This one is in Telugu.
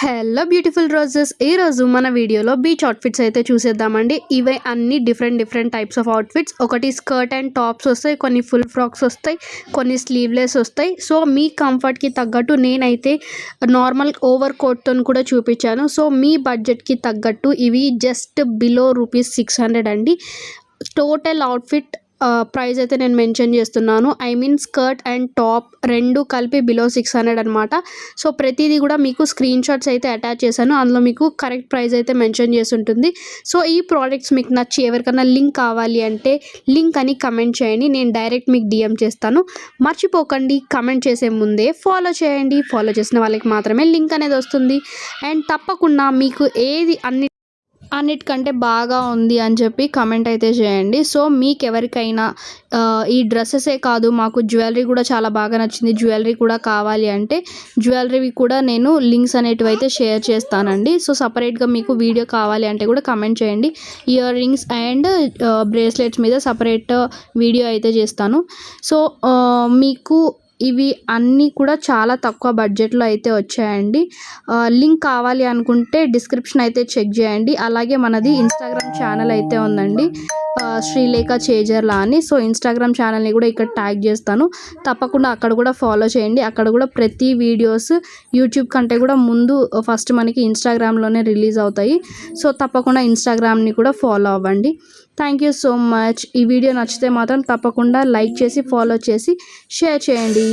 హలో బ్యూటిఫుల్ రోజెస్ ఈ రోజు మన వీడియోలో బీచ్ అవుట్ఫిట్స్ అయితే చూసేద్దామండి. ఇవే అన్ని డిఫరెంట్ టైప్స్ ఆఫ్ అవుట్ఫిట్స్. ఒకటి స్కర్ట్ అండ్ టాప్స్ వస్తాయి, కొన్ని ఫుల్ ఫ్రాక్స్ వస్తాయి, కొన్ని స్లీవ్లెస్ వస్తాయి. సో మీ కంఫర్ట్కి తగ్గట్టు నేనైతే నార్మల్ ఓవర్ కోట్తో కూడా చూపించాను. సో మీ బడ్జెట్కి తగ్గట్టు ఇవి జస్ట్ బిలో రూపీస్ 600 అండి. టోటల్ అవుట్ఫిట్ ప్రైస్ అయితే నేను మెన్షన్ చేస్తున్నాను. I mean skirt and top రెండు కలిపి బిలో 600 అనమాట. సో ప్రతిదీ కూడా మీకు స్క్రీన్ షాట్స్ అయితే అటాచ్ చేశాను. అందులో మీకు కరెక్ట్ ప్రైస్ అయితే మెన్షన్ చేసి ఉంటుంది. సో ఈ ప్రోడక్ట్స్ మీకు నచ్చి ఎవరికైనా లింక్ కావాలి అంటే లింక్ అని కమెంట్ చేయండి, నేను డైరెక్ట్ మీకు డిఎం చేస్తాను. మర్చిపోకండి కమెంట్ చేసే ముందే ఫాలో చేయండి. ఫాలో చేసిన వాళ్ళకి మాత్రమే లింక్ అనేది వస్తుంది. అండ్ తప్పకుండా మీకు ఏది అన్నిటికంటే బాగా ఉంది అని చెప్పి కమెంట్ అయితే చేయండి. సో మీకు ఎవరికైనా ఈ డ్రెస్సెసే కాదు, మాకు జ్యువెలరీ కూడా చాలా బాగా నచ్చింది, జ్యువెలరీ కూడా కావాలి అంటే జ్యువెలరీ కూడా నేను లింక్స్ అనేటివి అయితే షేర్ చేస్తానండి. సో సపరేట్గా మీకు వీడియో కావాలి అంటే కూడా కమెంట్ చేయండి. ఇయర్ రింగ్స్ అండ్ బ్రేస్లెట్స్ మీద సపరేట్ వీడియో అయితే చేస్తాను. సో మీకు ఇవి అన్నీ కూడా చాలా తక్కువ బడ్జెట్లో అయితే వచ్చాయండి. లింక్ కావాలి అనుకుంటే డిస్క్రిప్షన్ అయితే చెక్ చేయండి. అలాగే మనది ఇన్స్టాగ్రామ్ ఛానల్ అయితే ఉందండి, శ్రీలేఖ చేజర్లా అని. సో ఇన్స్టాగ్రామ్ ఛానల్ని కూడా ఇక్కడ ట్యాగ్ చేస్తాను, తప్పకుండా అక్కడ కూడా ఫాలో చేయండి. అక్కడ కూడా ప్రతి వీడియోస్ యూట్యూబ్ కంటే కూడా ముందు ఫస్ట్ మనకి ఇన్స్టాగ్రామ్లోనే రిలీజ్ అవుతాయి. సో తప్పకుండా ఇన్స్టాగ్రామ్ని కూడా ఫాలో అవ్వండి. Thank you so much. ఈ వీడియో నచ్చితే మాత్రం తప్పకుండా లైక్ చేసి ఫాలో చేసి షేర్ చేయండి.